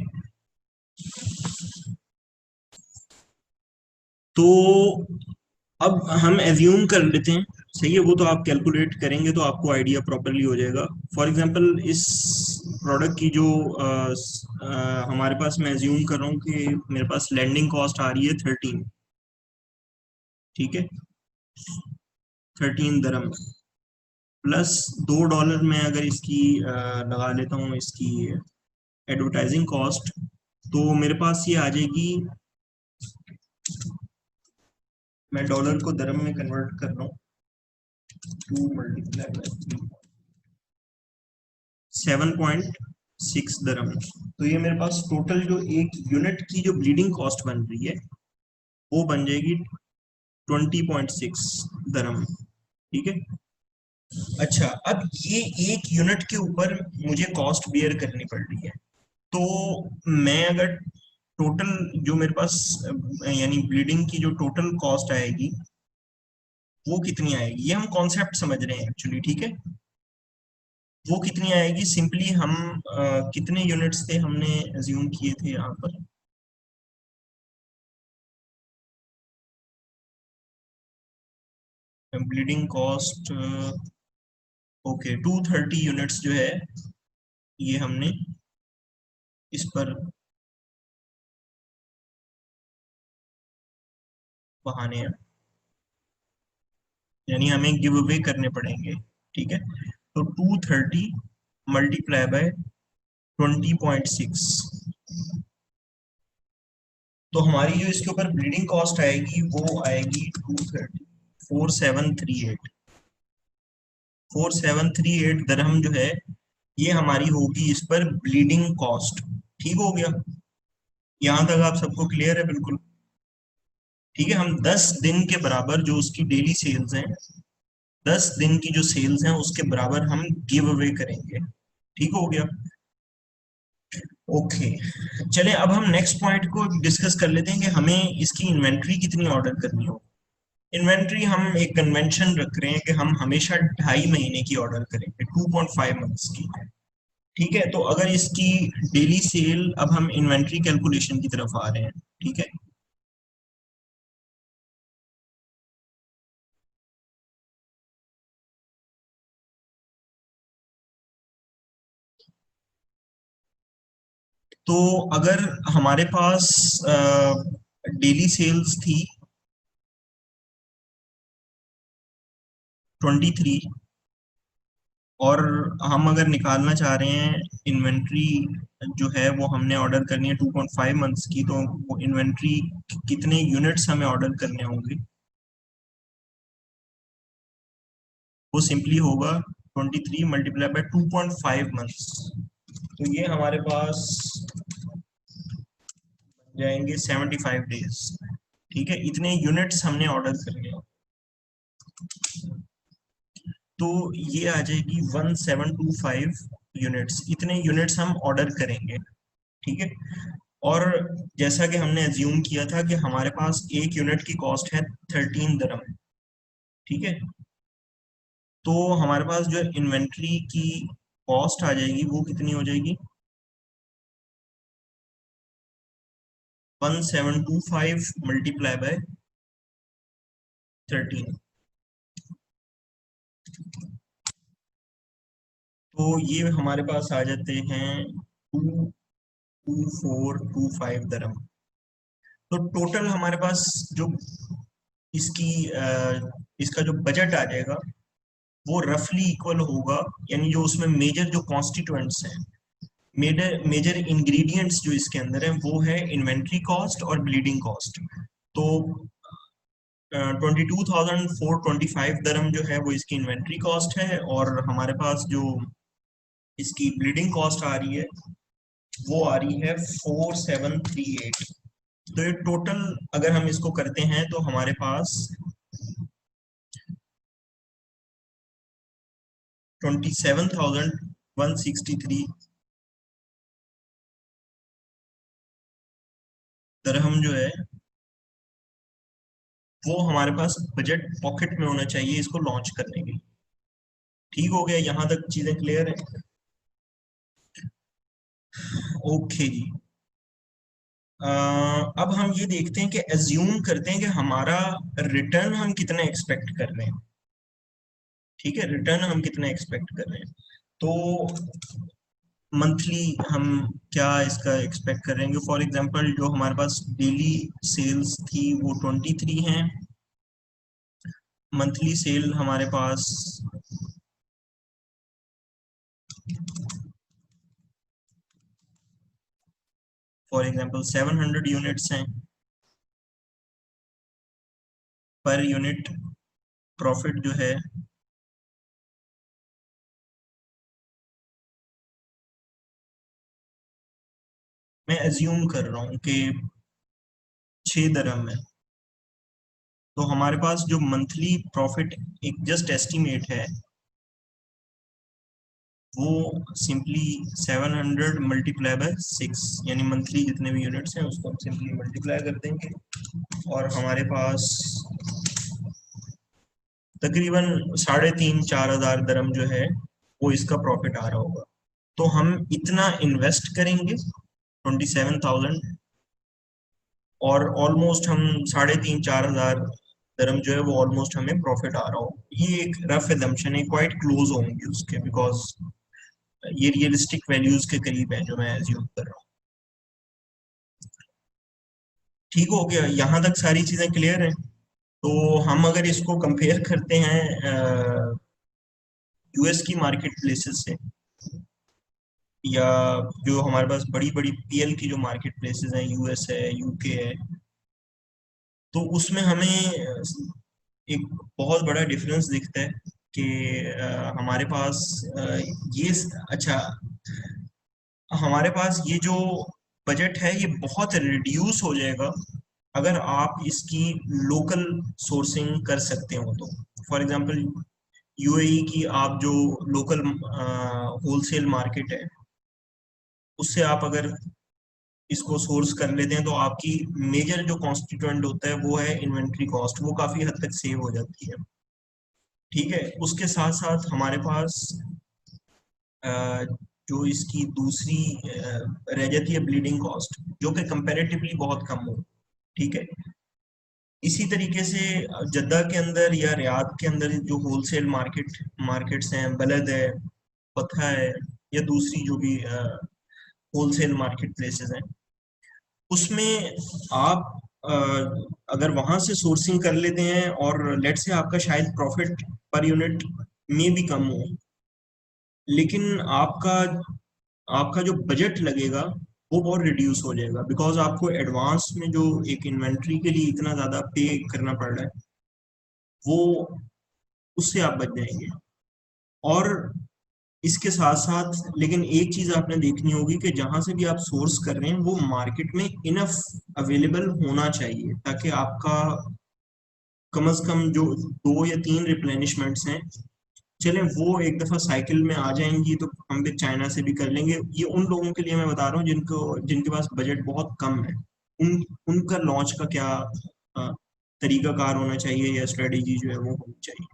Speaker 1: तो अब हम एज्यूम कर लेते हैं। सही है, वो तो आप कैलकुलेट करेंगे तो आपको आइडिया प्रॉपरली हो जाएगा। फॉर एग्जांपल इस प्रोडक्ट की जो हमारे पास, मैं एज्यूम कर रहा हूँ कि मेरे पास लैंडिंग कॉस्ट आ रही है 13। ठीक है, 13 दरम प्लस $2 में अगर इसकी लगा लेता हूँ इसकी एडवर्टाइजिंग कॉस्ट, तो मेरे पास ये आ जाएगी, मैं डॉलर को दरम में कन्वर्ट कर रहा हूँ, 2 मल्टीप्लाई बाय 7.6 दरम। तो ये मेरे पास टोटल जो एक यूनिट की जो ब्लीडिंग कॉस्ट बन रही है वो बन जाएगी 20.6 दरम। ठीक है, अच्छा अब ये एक यूनिट के ऊपर मुझे कॉस्ट बियर करनी पड़ रही है, तो मैं अगर टोटल जो मेरे पास यानी ब्लीडिंग की जो टोटल कॉस्ट आएगी वो कितनी आएगी, ये हम कॉन्सेप्ट समझ रहे हैं एक्चुअली। ठीक है, वो कितनी आएगी, सिंपली हम कितने यूनिट्स थे हमने एज्यूम किए थे यहाँ पर, ब्लीडिंग कॉस्ट ओके 230 यूनिट्स जो है ये हमने इस पर बहाने हैं, यानी हमें गिव अवे करने पड़ेंगे। ठीक है, तो 230 मल्टीप्लाई बाय 20.6, तो हमारी जो इसके ऊपर ब्लीडिंग कॉस्ट आएगी वो आएगी 230 4738 4738 दरहम जो है ये हमारी होगी इस पर ब्लीडिंग कॉस्ट। ठीक हो गया, यहां तक आप सबको क्लियर है बिल्कुल? ठीक है, हम 10 दिन के बराबर जो उसकी डेली सेल्स हैं, 10 दिन की जो सेल्स हैं उसके बराबर हम गिव अवे करेंगे। ठीक हो गया, ओके। चले अब हम नेक्स्ट पॉइंट को डिस्कस कर लेते हैं कि हमें इसकी इन्वेंट्री कितनी ऑर्डर करनी हो, इन्वेंट्री हम एक कन्वेंशन रख रहे हैं कि हम हमेशा 2.5 महीने की ऑर्डर करेंगे, 2.5 मंथ्स की। ठीक है, तो अगर इसकी डेली सेल, अब हम इन्वेंट्री कैलकुलेशन की तरफ आ रहे हैं। ठीक है, तो अगर हमारे पास डेली सेल्स थी 23, और हम अगर निकालना चाह रहे हैं इन्वेंट्री जो है वो हमने ऑर्डर करनी है 2.5 मंथ्स की, तो वो इन्वेंट्री कितने यूनिट्स हमें ऑर्डर करने होंगे? वो सिंपली होगा 23 मल्टीप्लाई बाय 2.5 मंथ्स। तो ये हमारे पास जाएंगे 75 डेज। ठीक है, इतने यूनिट्स हमने ऑर्डर करने हैं। तो ये आ जाएगी 1725 यूनिट्स, इतने यूनिट्स हम ऑर्डर करेंगे। ठीक है, और जैसा कि हमने एज्यूम किया था कि हमारे पास एक यूनिट की कॉस्ट है 13 दरम। ठीक है, तो हमारे पास जो इन्वेंट्री की कॉस्ट आ जाएगी वो कितनी हो जाएगी? 1725 मल्टीप्लाई बाय 13। तो ये हमारे पास आ जाते हैं 22425 दरम। तो टोटल हमारे पास जो इसकी इसका जो बजट आ जाएगा वो रफली इक्वल होगा, यानी जो उसमें मेजर जो कॉन्स्टिट्यूएंट्स हैं, मेजर मेजर इंग्रेडिएंट्स जो इसके अंदर है वो है इन्वेंट्री कॉस्ट और ब्लीडिंग कॉस्ट। तो 22,425 दरम जो है वो इसकी इन्वेंट्री कॉस्ट है, और हमारे पास जो इसकी ब्लीडिंग कॉस्ट आ रही है वो आ रही है 4738। तो ये टोटल अगर हम इसको करते हैं तो हमारे पास 27,163 दरहम जो है वो हमारे पास बजट पॉकेट में होना चाहिए इसको लॉन्च करने के लिए। ठीक हो गया, यहाँ तक चीजें क्लियर है? ओके जी। अब हम ये देखते हैं कि एज्यूम करते हैं कि हमारा रिटर्न हम कितना एक्सपेक्ट कर रहे हैं। ठीक है, रिटर्न हम कितना एक्सपेक्ट कर रहे हैं, तो मंथली हम क्या इसका एक्सपेक्ट करेंगे? फॉर एग्जांपल जो हमारे पास डेली सेल्स थी वो 23 हैं, मंथली सेल हमारे पास फॉर एग्जांपल 700 यूनिट्स हैं। पर यूनिट प्रॉफिट जो है मैं एज्यूम कर रहा हूँ कि 6 दरम है। तो हमारे पास जो मंथली प्रॉफिट एक जस्ट एस्टिमेट है वो सिंपली 700 मल्टीप्लाई बाय 6, यानी मंथली जितने भी यूनिट्स हैं उसको हम सिंपली मल्टीप्लाई कर देंगे, और हमारे पास तकरीबन 3,500-4,000 दरम जो है वो इसका प्रॉफिट आ रहा होगा। तो हम इतना इन्वेस्ट करेंगे 27,000, और ऑलमोस्ट हम 3,500-4,000 दरम जो है वो ऑलमोस्ट हमें प्रॉफिट आ रहा हो। ये एक रफ एजम्पशन है, क्वाइट क्लोज होंगे उसके, बिकॉज ये रियलिस्टिक वैल्यूज के करीब है जो मैं एज्यूम कर रहा हूँ। ठीक हो गया, यहाँ तक सारी चीजें क्लियर है? तो हम अगर इसको कंपेयर करते हैं यूएस की मार्केट प्लेसेस से, या जो हमारे पास बड़ी बड़ी पीएल की जो मार्केट प्लेसेस हैं, यूएस है, यूके है, तो उसमें हमें एक बहुत बड़ा डिफरेंस दिखता है कि हमारे पास ये अच्छा, हमारे पास ये जो बजट है ये बहुत रिड्यूस हो जाएगा अगर आप इसकी लोकल सोर्सिंग कर सकते हो तो। फॉर एग्जांपल यूएई की आप जो लोकल होलसेल मार्केट है उससे आप अगर इसको सोर्स कर लेते हैं तो आपकी मेजर जो कॉन्स्टिट्यूएंट होता है वो है इन्वेंट्री कॉस्ट, वो काफी हद तक सेव हो जाती है। ठीक है, उसके साथ साथ हमारे पास जो इसकी दूसरी रह जाती है ब्लीडिंग कॉस्ट, जो कि कंपैरेटिवली बहुत कम हो। ठीक है, इसी तरीके से जद्दा के अंदर या रियाद के अंदर जो होलसेल मार्केट्स हैं, बलद है, पथा है, या दूसरी जो भी होलसेल मार्केट प्लेसेस हैं, उसमें आप अगर वहां से सोर्सिंग कर लेते हैं और लेट से आपका शायद प्रॉफिट पर यूनिट में भी कम हो, लेकिन आपका आपका जो बजट लगेगा वो बहुत रिड्यूस हो जाएगा, बिकॉज आपको एडवांस में जो एक इन्वेंट्री के लिए इतना ज्यादा पे करना पड़ रहा है, वो उससे आप बच जाएंगे। और इसके साथ साथ लेकिन एक चीज आपने देखनी होगी कि जहां से भी आप सोर्स कर रहे हैं वो मार्केट में इनफ अवेलेबल होना चाहिए, ताकि आपका कम से कम जो 2 या 3 रिप्लेनिशमेंट्स हैं, चलें वो एक दफा साइकिल में आ जाएंगी तो हम भी चाइना से भी कर लेंगे। ये उन लोगों के लिए मैं बता रहा हूँ जिनके पास बजट बहुत कम है, उनका लॉन्च का क्या तरीकाकार होना चाहिए या स्ट्रेटेजी जो है वो होनी चाहिए।